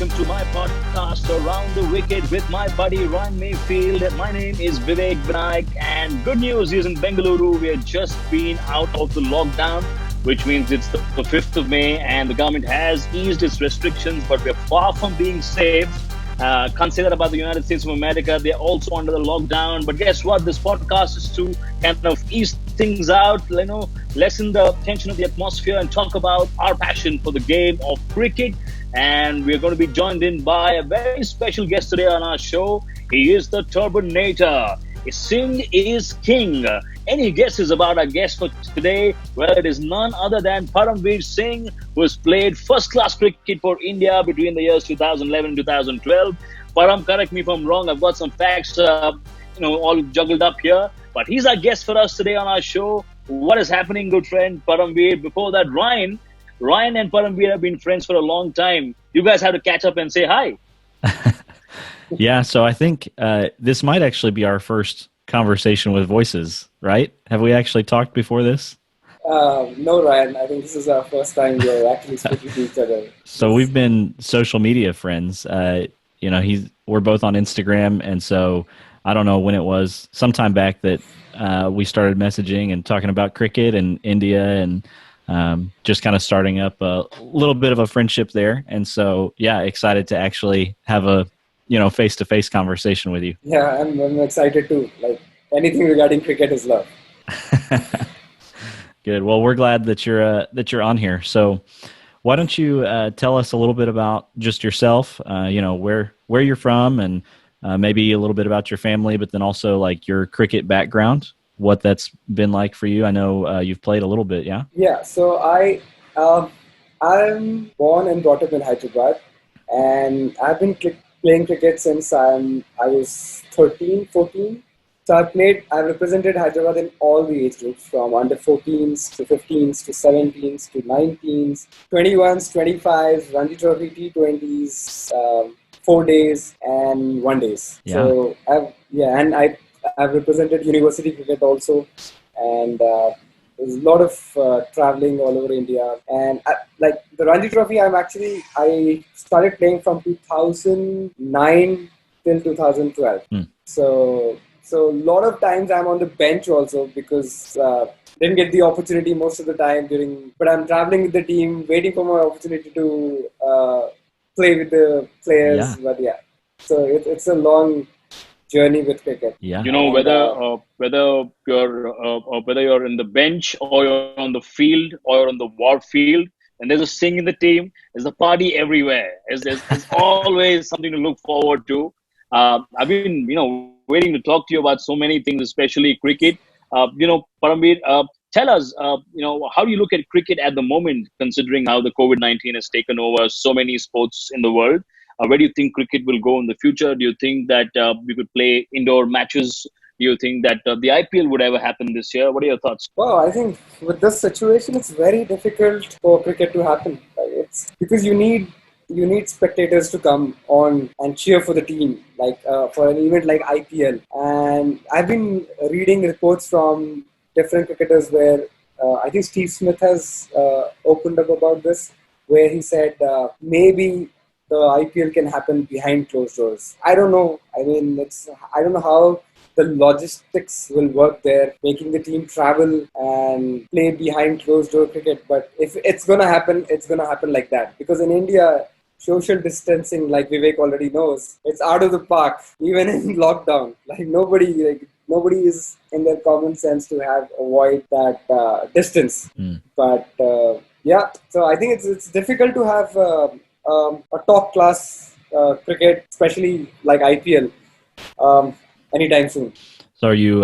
welcome to my podcast Around the Wicket with my buddy Ryan Mayfield. My name is Vivek Vinayak, and good news is in Bengaluru, we have just been out of the lockdown, which means it's the 5th of May, and the government has eased its restrictions, but we're far from being safe. Can't say that about the United States of America. They're also under the lockdown. But guess what? This podcast is to kind of ease things out, lessen the tension of the atmosphere and talk about our passion for the game of cricket. And we're going to be joined in by a very special guest today on our show. He is the Turbinator. Singh is king. Any guesses about our guest for today? Well, it is none other than Paramveer Singh, who has played first-class cricket for India between the years 2011 and 2012. Param, correct me if I'm wrong. I've got some facts, all juggled up here. But he's our guest for us today on our show. What is happening, good friend Paramveer? Before that, Ryan and Paramveer have been friends for a long time. You guys have to catch up and say hi. Yeah, so I think this might actually be our first conversation with voices, right? Have we actually talked before this? No, Ryan. I think this is our first time we're actually speaking to each other. So we've been social media friends. We're both on Instagram, and so I don't know when it was, sometime back that we started messaging and talking about cricket and India and just kind of starting up a little bit of a friendship there. And so, yeah, excited to actually have a face-to-face conversation with you. Yeah, I'm excited too. Like anything regarding cricket is love. Good. Well, we're glad that you're on here. So, why don't you tell us a little bit about just yourself? Where you're from, and maybe a little bit about your family, but then also like your cricket background, what that's been like for you. I know you've played a little bit, yeah. Yeah. So I'm born and brought up in Hyderabad, and I've been playing cricket since I was 13, 14. So I've represented Hyderabad in all the age groups, from under 14s to 15s to 17s to 19s, 21s, 25s, Ranji Trophy, T20s, 4 days and 1 days. Yeah. So I've represented university cricket also, and there's a lot of traveling all over India. And like the Ranji Trophy, I started playing from 2009 till 2012. So a lot of times I'm on the bench also, because didn't get the opportunity most of the time but I'm traveling with the team, waiting for my opportunity to play with the players. Yeah. But yeah, so it's a long journey with cricket. Yeah. Whether you're in the bench or you're on the field or you're on the war field, and there's a Singh in the team, there's a party everywhere. There's always something to look forward to. I've been, waiting to talk to you about so many things, especially cricket. Paramveer, tell us, how do you look at cricket at the moment, considering how the COVID-19 has taken over so many sports in the world? Where do you think cricket will go in the future? Do you think that we could play indoor matches? Do you think that the IPL would ever happen this year? What are your thoughts? Well, I think with this situation, it's very difficult for cricket to happen. It's because you need spectators to come on and cheer for the team, like for an event like IPL. And I've been reading reports from different cricketers where I think Steve Smith has opened up about this, where he said maybe the IPL can happen behind closed doors. I don't know. I don't know how the logistics will work there, making the team travel and play behind closed door cricket. But if it's going to happen, it's going to happen like that. Because in India, social distancing, like Vivek already knows, it's out of the park, even in lockdown. Like nobody is in their common sense to avoid that distance. But so I think it's difficult to have a top class cricket, especially like IPL, anytime soon. So are you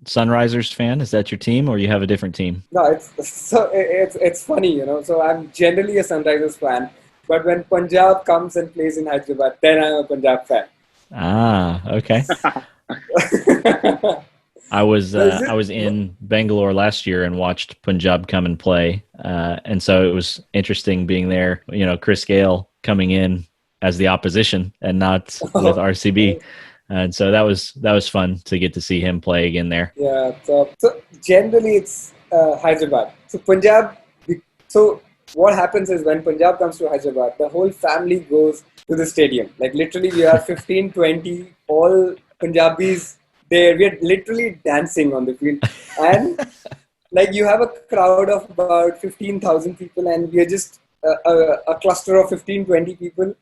Sunrisers fan? Is that your team, or you have a different team? No, it's funny, So I'm generally a Sunrisers fan, but when Punjab comes and plays in Hyderabad, then I'm a Punjab fan. Ah, okay. I was in Bangalore last year and watched Punjab come and play, and so it was interesting being there. Chris Gale coming in as the opposition and not with RCB, and so that was fun to get to see him play again there. Yeah. So generally it's Hyderabad. So Punjab. So what happens is when Punjab comes to Hyderabad, the whole family goes to the stadium. Like literally, we are 15, 20, all Punjabis there. We are literally dancing on the field, and like you have a crowd of about 15,000 people, and we are just a cluster of 15, 20 people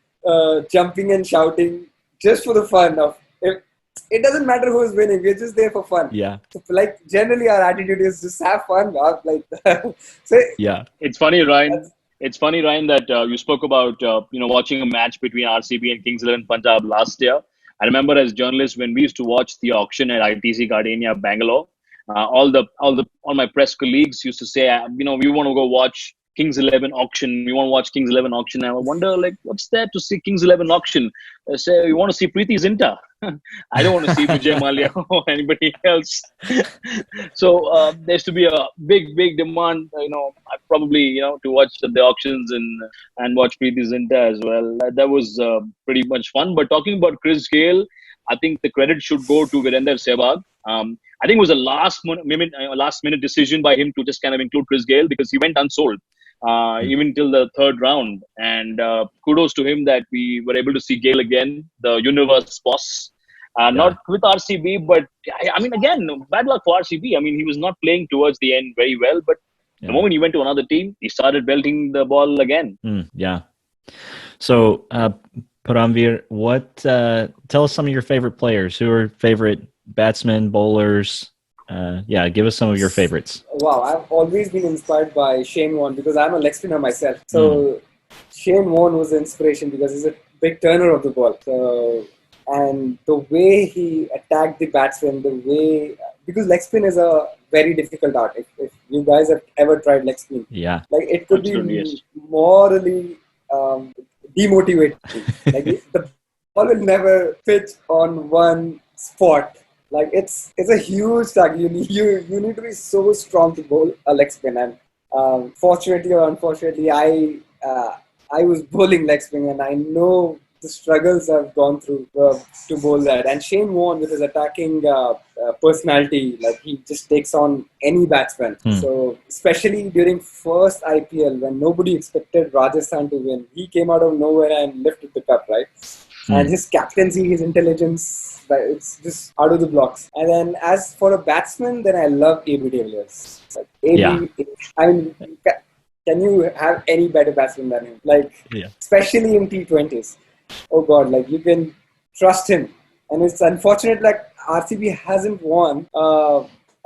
jumping and shouting just for the fun of it. It doesn't matter who is winning. We're just there for fun. Yeah. So, like generally, our attitude is just have fun. Like so, Yeah. It's funny, Ryan. that's, It's funny, Ryan, that you spoke about watching a match between RCB and Kings 11 Punjab last year. I remember as journalists when we used to watch the auction at ITC Gardenia, Bangalore. All my press colleagues used to say, we want to go watch Kings 11 auction. We want to watch Kings 11 auction. And I wonder, like, what's there to see Kings 11 auction? They say, we want to see Preeti Zinta. I don't want to see Vijay Mallya or anybody else. So there's to be a big demand, probably, to watch the auctions and watch Preeti Zinta as well. That was pretty much fun. But talking about Chris Gale, I think the credit should go to Virender Sehwag. I think it was a last minute decision by him to just kind of include Chris Gale because he went unsold even till the third round. And kudos to him that we were able to see Gale again, the universe boss. Not with RCB, but I mean, again, bad luck for RCB. I mean, he was not playing towards the end very well, but the moment he went to another team, he started belting the ball again. Yeah. So, Paramveer, tell us some of your favorite players. Who are favorite batsmen, bowlers? Give us some of your favorites. wow, I've always been inspired by Shane Warne because I'm a leg spinner myself. So Shane Warne was the inspiration because he's a big turner of the ball. So, and the way he attacked the batsman, because leg spin is a very difficult art. If you guys have ever tried leg spin, like it could Absolutely, be yes. morally demotivating. Like the ball will never pitch on one spot. Like it's a huge target. You need to be so strong to bowl a leg spin. And fortunately or unfortunately, I was bowling leg spin, and I know the struggles I've gone through to bowl that. And Shane Warne, with his attacking personality, like he just takes on any batsman. So especially during first IPL when nobody expected Rajasthan to win, he came out of nowhere and lifted the cup, right? And his captaincy, his intelligence, it's just out of the blocks. And then as for a batsman, then I love AB de Villiers. Like I mean, can you have any better batsman than him? Like, especially in T20s. Oh God, like you can trust him. And it's unfortunate like RCB hasn't won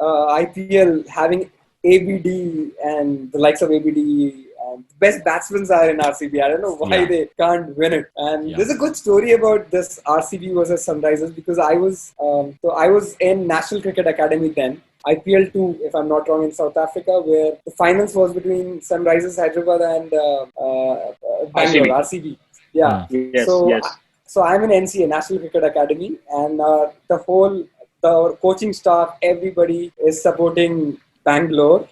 IPL having ABD and the likes of ABD. The best batsmen are in RCB. I don't know why they can't win it. And there's a good story about this RCB versus Sunrisers because I was in National Cricket Academy then. IPL 2, if I'm not wrong, in South Africa, where the finals was between Sunrisers Hyderabad and Bangalore, RCB. Yeah. So I'm in NCA, National Cricket Academy, and the coaching staff, everybody is supporting Bangalore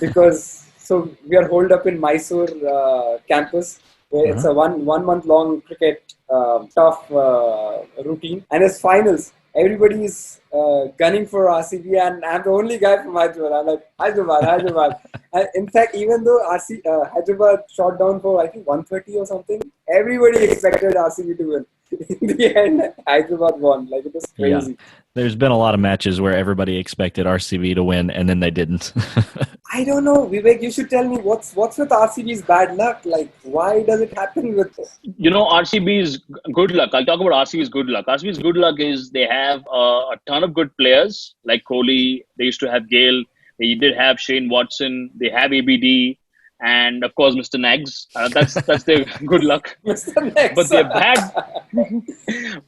because so we are holed up in Mysore campus where it's a one month long cricket tough routine, and it's finals. Everybody is gunning for RCB, and I'm the only guy from Hyderabad. I'm like, Hyderabad. And in fact, even though Hyderabad shot down for, I think, 130 or something, everybody expected RCB to win. In the end, Hyderabad won. Like, it was crazy. Yeah. There's been a lot of matches where everybody expected RCB to win, and then they didn't. I don't know, Vivek. You should tell me what's with RCB's bad luck. Like, why does it happen with? RCB's good luck. I'll talk about RCB's good luck. RCB's good luck is they have a ton of good players like Kohli. They used to have Gale. They did have Shane Watson. They have ABD. And of course, Mr. Nags. That's their good luck. Mr. Nags.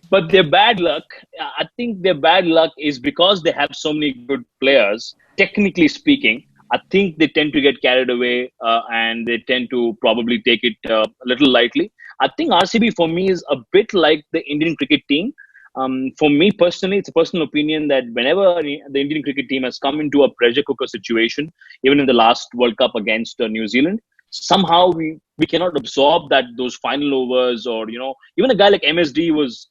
But their bad luck. I think their bad luck is because they have so many good players. Technically speaking, I think they tend to get carried away and they tend to probably take it a little lightly. I think RCB for me is a bit like the Indian cricket team. For me personally, it's a personal opinion that whenever the Indian cricket team has come into a pressure cooker situation, even in the last World Cup against New Zealand, somehow we cannot absorb those final overs, or even a guy like MSD who's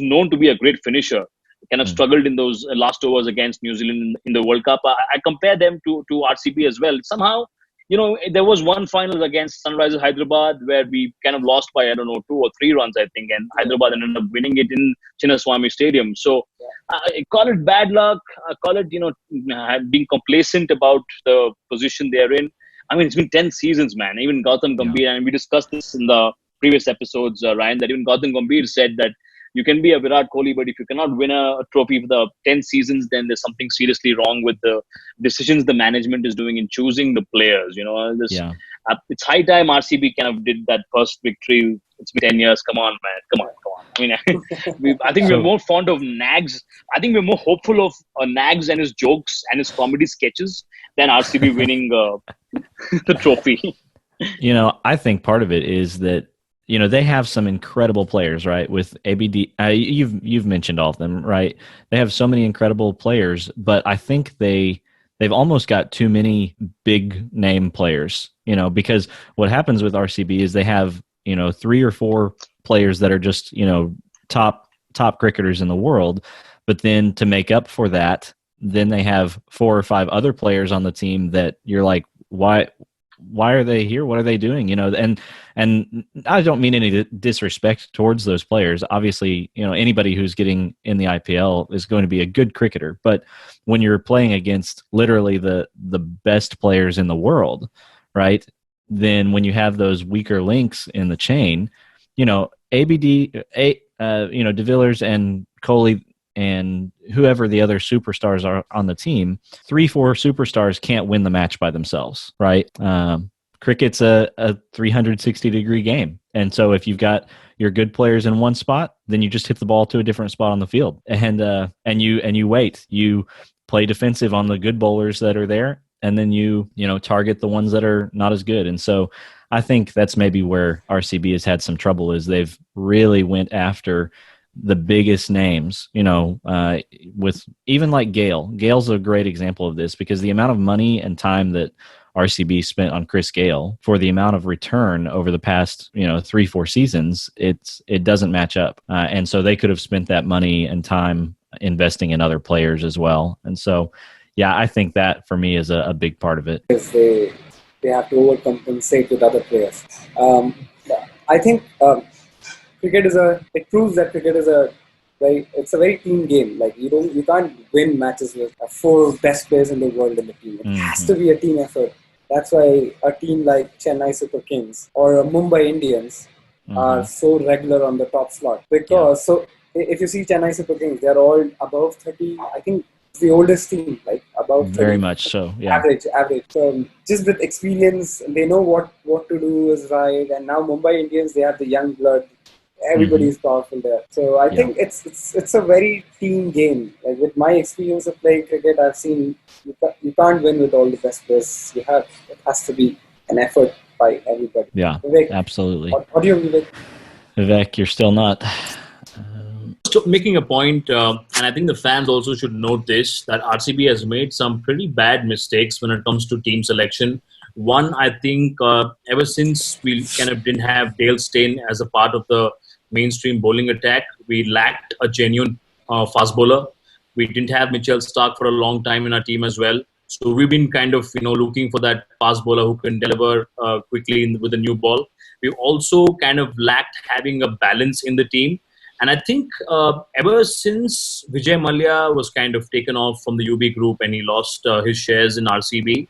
known to be a great finisher, kind of struggled in those last overs against New Zealand in the World Cup. I compare them to RCB as well. Somehow there was one final against Sunrisers Hyderabad where we kind of lost by, I don't know, 2 or 3 runs, I think, and Hyderabad ended up winning it in Chinnaswamy Stadium. So I call it bad luck. I call it, being complacent about the position they're in. I mean, it's been 10 seasons, man. Even Gautam Gambhir, and we discussed this in the previous episodes, Ryan, that even Gautam Gambhir said that you can be a Virat Kohli, but if you cannot win a trophy for the 10 seasons, then there's something seriously wrong with the decisions the management is doing in choosing the players. It's high time RCB kind of did that first victory. It's been 10 years. Come on, man. Come on. I mean, I think we're more fond of Nags. I think we're more hopeful of Nags and his jokes and his comedy sketches than RCB winning the trophy. I think part of it is that they have some incredible players, right? With ABD, you've mentioned all of them, right? They have so many incredible players, but I think they've almost got too many big name players, because what happens with RCB is they have 3 or 4 players that are just top cricketers in the world, but then to make up for that, then they have 4 or 5 other players on the team that you're like, why are they here? What are they doing? And I don't mean any disrespect towards those players. Obviously, anybody who's getting in the IPL is going to be a good cricketer. But when you're playing against literally the best players in the world, right? Then when you have those weaker links in the chain, ABD, De Villers and Kohli and whoever the other superstars are on the team, 3-4 superstars can't win the match by themselves, right? Cricket's a 360-degree game. And so if you've got your good players in one spot, then you just hit the ball to a different spot on the field. And you wait. You play defensive on the good bowlers that are there, and then you target the ones that are not as good. And so I think that's maybe where RCB has had some trouble, is they've really went after the biggest names, with even like Gale. Gale's a great example of this, because the amount of money and time that RCB spent on Chris Gale for the amount of return over the past 3-4 seasons, it doesn't match up, and so they could have spent that money and time investing in other players as well. And so I think that for me is a big part of it. They have to overcompensate with other players. I think it proves that cricket is it's a very team game. Like you can't win matches with 4 best players in the world in the team. It has to be a team effort. That's why a team like Chennai Super Kings or Mumbai Indians are so regular on the top slot. Because so if you see Chennai Super Kings, they're all above 30. I think it's the oldest team, like above 30. Very much so. Yeah. Average. So just with experience, they know what to do is right. And now Mumbai Indians, they have the young blood. Everybody is powerful there. So I think it's a very team game. Like with my experience of playing cricket, I've seen you can't win with all the best players you have. It has to be an effort by everybody. Yeah, Vivek, absolutely. What do you, Vivek? Vivek, you're still not. Making a point, and I think the fans also should note this, that RCB has made some pretty bad mistakes when it comes to team selection. One, I think ever since we kind of didn't have Dale Steyn as a part of the mainstream bowling attack, we lacked a genuine fast bowler. We didn't have Mitchell Stark for a long time in our team as well. So we've been kind of looking for that fast bowler who can deliver quickly with a new ball. We also kind of lacked having a balance in the team. And I think ever since Vijay Mallya was kind of taken off from the UB group and he lost his shares in RCB,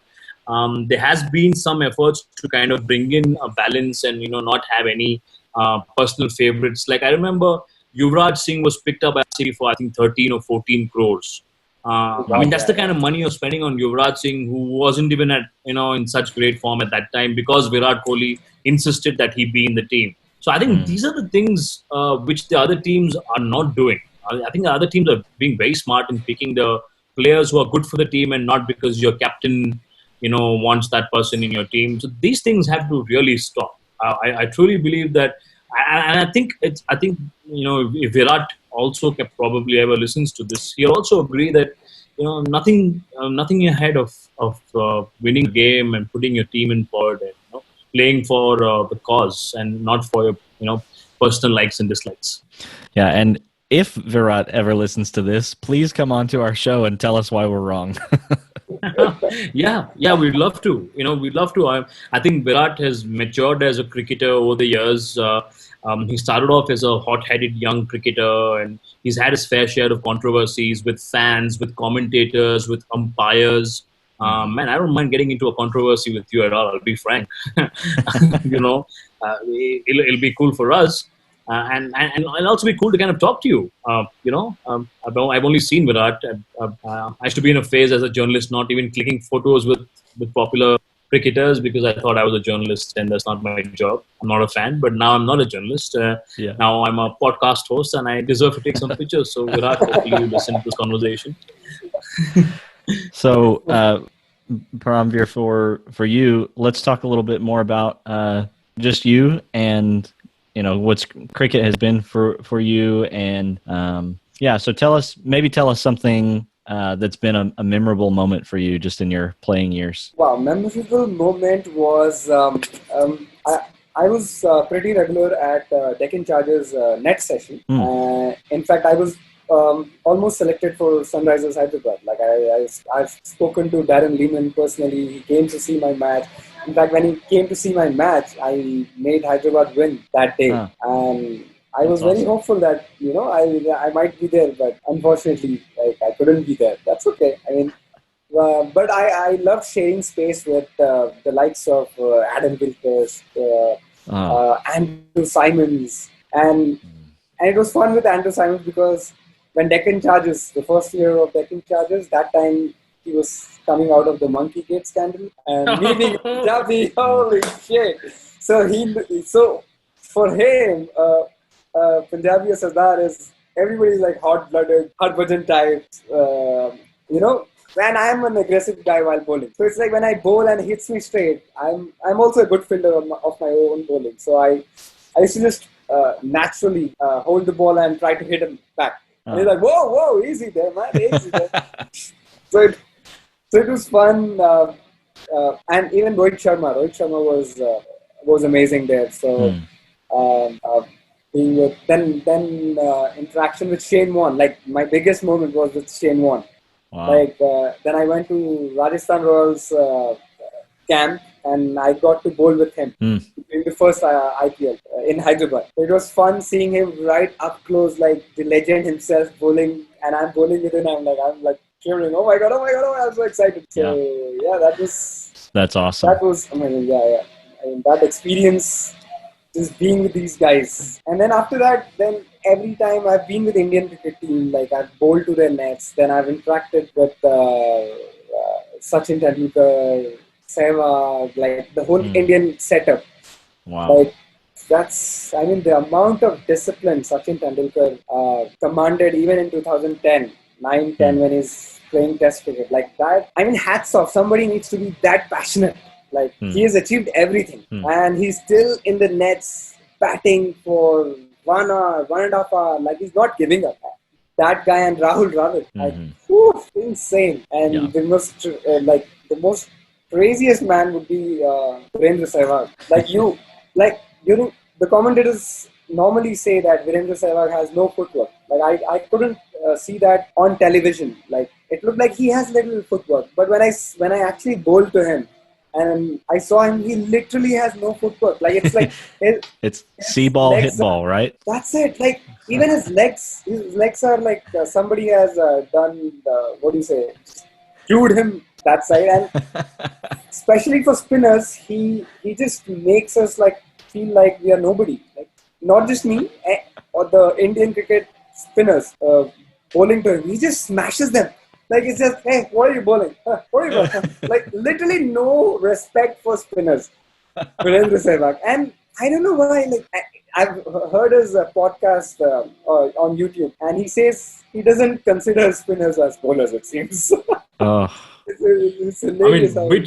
there has been some efforts to kind of bring in a balance and not have any personal favorites. Like I remember Yuvraj Singh was picked up by RCB for I think 13 or 14 crores. I mean that's the kind of money you're spending on Yuvraj Singh, who wasn't even at in such great form at that time, because Virat Kohli insisted that he be in the team. So I think these are the things which the other teams are not doing. I think the other teams are being very smart in picking the players who are good for the team, and not because your captain wants that person in your team. So these things have to really stop. I truly believe that, and I think if Virat also probably ever listens to this, he'll also agree that nothing ahead of winning a game and putting your team in forward and playing for the cause and not for your personal likes and dislikes. Yeah, and if Virat ever listens to this, please come on to our show and tell us why we're wrong. Yeah, we'd love to. We'd love to. I think Virat has matured as a cricketer over the years. He started off as a hot-headed young cricketer, and he's had his fair share of controversies with fans, with commentators, with umpires. Man, I don't mind getting into a controversy with you at all. I'll be frank. you know, it'll be cool for us. And it'll also be cool to kind of talk to you. I've only seen Virat. I used to be in a phase as a journalist, not even clicking photos with popular cricketers because I thought I was a journalist and that's not my job. I'm not a fan, but now I'm not a journalist. Yeah. Now I'm a podcast host and I deserve to take some pictures. So Virat, hopefully you listen to this conversation. So, Paramveer, for you, let's talk a little bit more about just you and what's cricket has been for you, and so tell us something that's been a memorable moment for you just in your playing years. Wow, memorable moment was I was pretty regular at Deccan Chargers net session. In fact, I was almost selected for Sunrisers Hyderabad. Like I've spoken to Darren Lehman personally. He came to see my match. In fact, when he came to see my match, I made Hyderabad win that day. And I was very hopeful that, I might be there, but unfortunately, I couldn't be there. That's okay. I mean, but I love sharing space with the likes of Adam Gilchrist, Andrew Simons, and it was fun with Andrew Simons because when Deccan Chargers, the first year of Deccan Chargers, that time he was coming out of the monkey gate scandal and me being Punjabi, holy shit! So for him, Punjabi Sardar is everybody's like hot-blooded, Harbhajan types, And I'm an aggressive guy while bowling. So it's like when I bowl and it hits me straight, I'm also a good fielder of my own bowling. So I used to just naturally hold the ball and try to hit him back. And he's like, whoa, easy there, man, easy there. So it was fun. And even Rohit Sharma was amazing there. So being with, then interaction with Shane Warne, like my biggest moment was with Shane Warne. Wow. Then I went to Rajasthan Royals camp and I got to bowl with him in the first IPL in Hyderabad. It was fun seeing him right up close, like the legend himself bowling, and I'm bowling with him. I'm like cheering. Oh my god! I'm so excited. So that's awesome. That was amazing. I mean, that experience, just being with these guys, and then after that, then every time I've been with Indian cricket team, like I've bowled to their nets, then I've interacted with Sachin Tendulkar, Sehwag, like the whole Indian setup. Wow. Like the amount of discipline Sachin Tendulkar commanded even in 2010, 9-10 when he's playing test cricket. Like that, I mean, hats off. Somebody needs to be that passionate. Like he has achieved everything and he's still in the nets batting for 1 hour, 1.5 hours, like he's not giving up. That guy and Rahul Dravid, insane. And the most craziest man would be Virendra Sehwag. The commentators normally say that Virendra Sehwag has no footwork. Like I couldn't see that on television. Like it looked like he has little footwork, but when I actually bowled to him, and I saw him, he literally has no footwork. Like it's like it's see ball, hit ball, right? That's it. Like even his legs are like somebody has done cued him that side. And especially for spinners, he just makes us like feel like we are nobody. Like not just me or the Indian cricket spinners bowling to him. He just smashes them. Like it's just, hey, what are you bowling? What are you bowling? Like literally no respect for spinners. Virendra Sehwag. And I don't know why. Like I've heard his podcast on YouTube, and he says he doesn't consider spinners as bowlers. It seems. It's hilarious. I mean,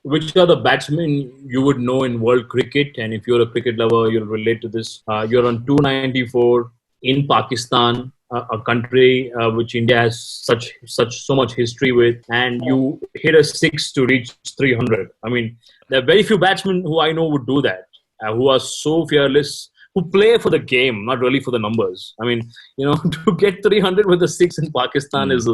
which are the batsmen you would know in world cricket? And if you're a cricket lover, you'll relate to this. You're on 294 in Pakistan. A country which India has so much history with, and you hit a 6 to reach 300. I mean, there are very few batsmen who I know would do that, who are so fearless, who play for the game, not really for the numbers. I mean, to get 300 with a 6 in Pakistan is,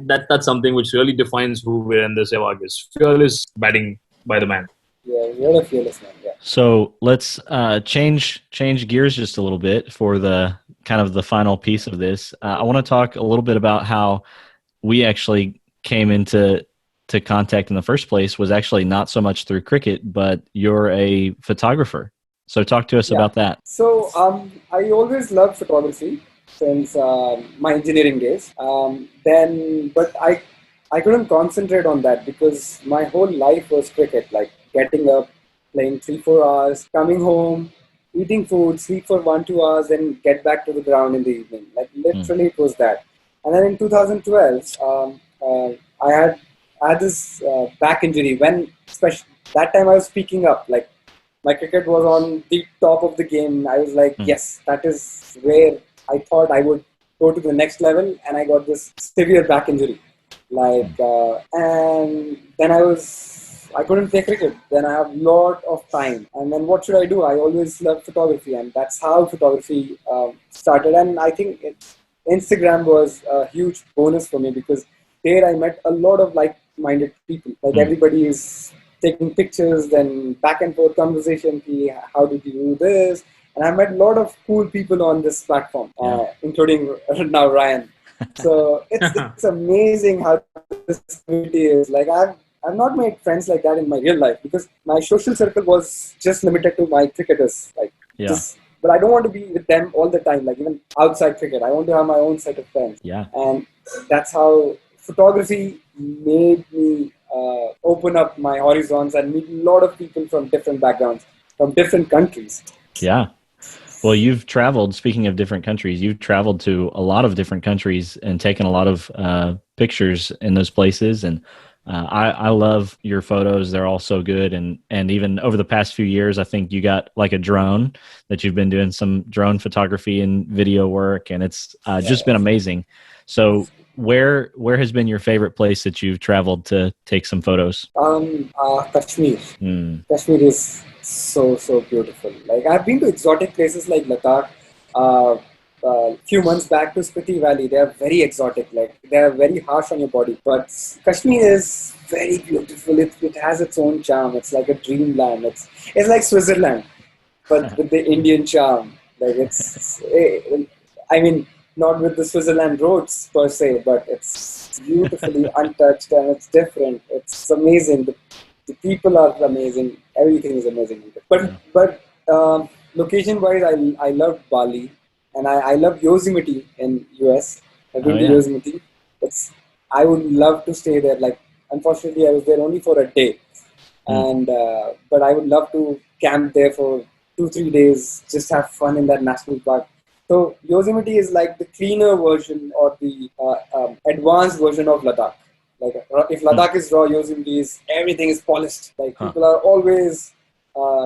that's something which really defines who Virender Sehwag is. Fearless batting by the man. Yeah, you're a fearless man. Yeah. So let's change gears just a little bit for the kind of the final piece of this. I want to talk a little bit about how we actually came into contact in the first place was actually not so much through cricket, but you're a photographer. So talk to us Yeah. about that. So I always loved photography since my engineering days. But I couldn't concentrate on that because my whole life was cricket, like getting up, playing 3-4 hours, coming home, eating food, sleep for 1-2 hours, then get back to the ground in the evening. Like literally, it was that. And then in 2012, I had this back injury when, especially that time, I was speaking up. Like my cricket was on the top of the game. I was like, yes, that is where I thought I would go to the next level, and I got this severe back injury. And then I couldn't play cricket. Then I have a lot of time. And then what should I do? I always loved photography, and that's how photography started. And I think Instagram was a huge bonus for me because there I met a lot of like-minded people. Like everybody is taking pictures, then back and forth conversation. How did you do this? And I met a lot of cool people on this platform, including now Ryan. So it's amazing how this community is. Like I've not made friends like that in my real life because my social circle was just limited to my cricketers. But I don't want to be with them all the time. Like even outside cricket, I want to have my own set of friends. Yeah, and that's how photography made me open up my horizons and meet a lot of people from different backgrounds, from different countries. Yeah. Well, you've traveled, speaking of different countries, you've traveled to a lot of different countries and taken a lot of pictures in those places. And I love your photos. They're all so good. And even over the past few years, I think you got like a drone that you've been doing some drone photography and video work. And it's just been amazing. So where has been your favorite place that you've traveled to take some photos? Kashmir. Kashmir is so beautiful. Like I've been to exotic places like Ladakh. Few months back to Spiti Valley. They are very exotic. Like they are very harsh on your body. But Kashmir is very beautiful. It has its own charm. It's like a dreamland. It's like Switzerland, but with the Indian charm. Like I mean, not with the Switzerland roads per se, but it's beautifully untouched and it's different. It's amazing. The people are amazing. Everything is amazing. But location-wise, I love Bali, and I love Yosemite in US. I've been to Yosemite. I would love to stay there. Like unfortunately, I was there only for a day, and but I would love to camp there for 2-3 days, just have fun in that national park. So Yosemite is like the cleaner version or the advanced version of Ladakh. Like if Ladakh is raw, Yosemite is everything is polished. Like people are always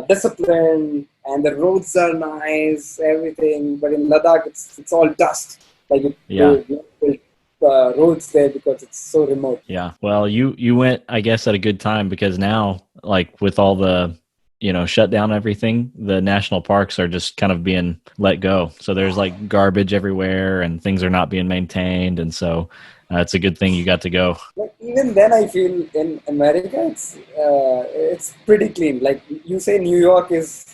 disciplined and the roads are nice, everything. But in Ladakh, it's all dust. Like you build roads there because it's so remote. Yeah. Well, you went, I guess, at a good time because now, like with all the shut down everything, the national parks are just kind of being let go. So there's like garbage everywhere and things are not being maintained. And so it's a good thing you got to go. Like even then I feel in America, it's pretty clean. Like you say New York is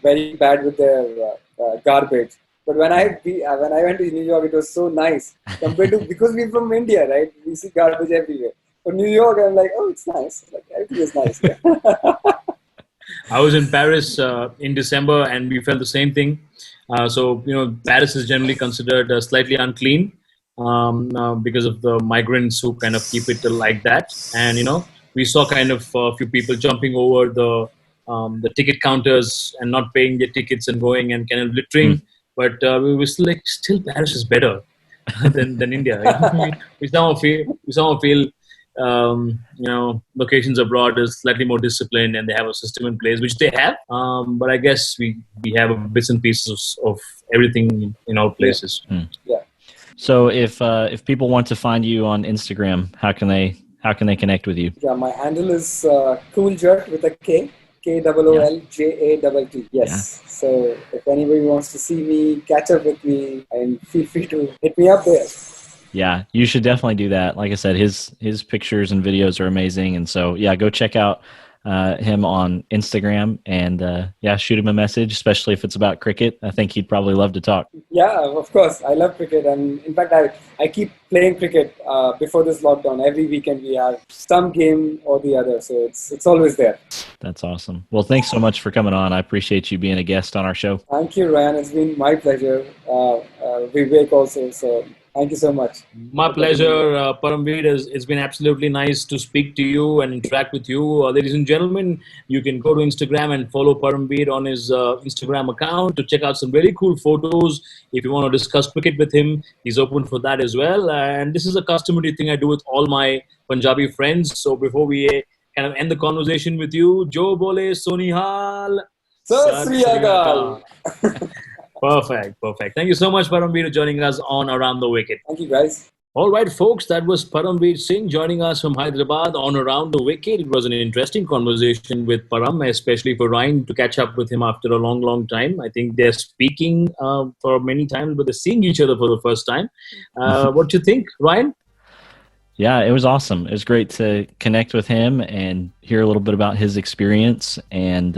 very bad with their garbage. But when I went to New York, it was so nice compared to, because we're from India, right? We see garbage everywhere. But New York, I'm like, oh, it's nice. Like everything is nice. Yeah. I was in Paris in December, and we felt the same thing. So Paris is generally considered slightly unclean because of the migrants who kind of keep it like that. And we saw kind of a few people jumping over the ticket counters and not paying their tickets and going and kind of littering. But we were still Paris is better than India. We somehow feel locations abroad is slightly more disciplined and they have a system in place, which they have. But I guess we have bits and pieces of everything in our places. Yeah. So if people want to find you on Instagram, how can they connect with you? Yeah, my handle is Cooljert with a K. KOOLJATT. Yes. Yeah. So if anybody wants to see me, catch up with me, and feel free to hit me up there. Yeah, you should definitely do that. Like I said, his pictures and videos are amazing, and so yeah, go check out him on Instagram and yeah, shoot him a message, especially if it's about cricket. I think he'd probably love to talk. Yeah, of course. I love cricket, and in fact, I keep playing cricket before this lockdown. Every weekend we have some game or the other, so it's always there. That's awesome. Well, thanks so much for coming on. I appreciate you being a guest on our show. Thank you, Ryan. It's been my pleasure. Vivek also. So thank you so much. My pleasure, Paramveer. It's been absolutely nice to speak to you and interact with you. Ladies and gentlemen, you can go to Instagram and follow Paramveer on his Instagram account to check out some really cool photos. If you want to discuss cricket with him, he's open for that as well. And this is a customary thing I do with all my Punjabi friends. So before we kind of end the conversation with you, Jo Bole Sonihal. Sat Sri Akal. Perfect. Thank you so much, Paramveer, for joining us on Around the Wicket. Thank you, guys. All right, folks, that was Paramveer Singh joining us from Hyderabad on Around the Wicket. It was an interesting conversation with Param, especially for Ryan to catch up with him after a long, long time. I think they're speaking for many times, but they're seeing each other for the first time. What do you think, Ryan? Yeah, it was awesome. It was great to connect with him and hear a little bit about his experience and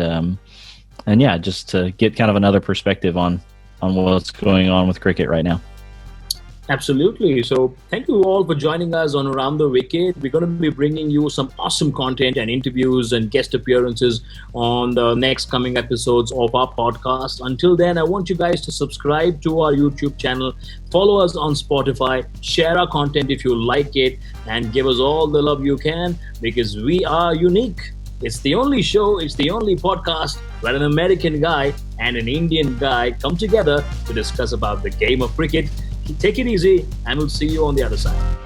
yeah, just to get kind of another perspective on what's going on with cricket right now. Absolutely. So thank you all for joining us on Around the Wicket. We're going to be bringing you some awesome content and interviews and guest appearances on the next coming episodes of our podcast. Until then, I want you guys to subscribe to our YouTube channel, follow us on Spotify, share our content if you like it, and give us all the love you can because we are unique. It's the only show, it's the only podcast where an American guy and an Indian guy come together to discuss about the game of cricket. Take it easy, and we'll see you on the other side.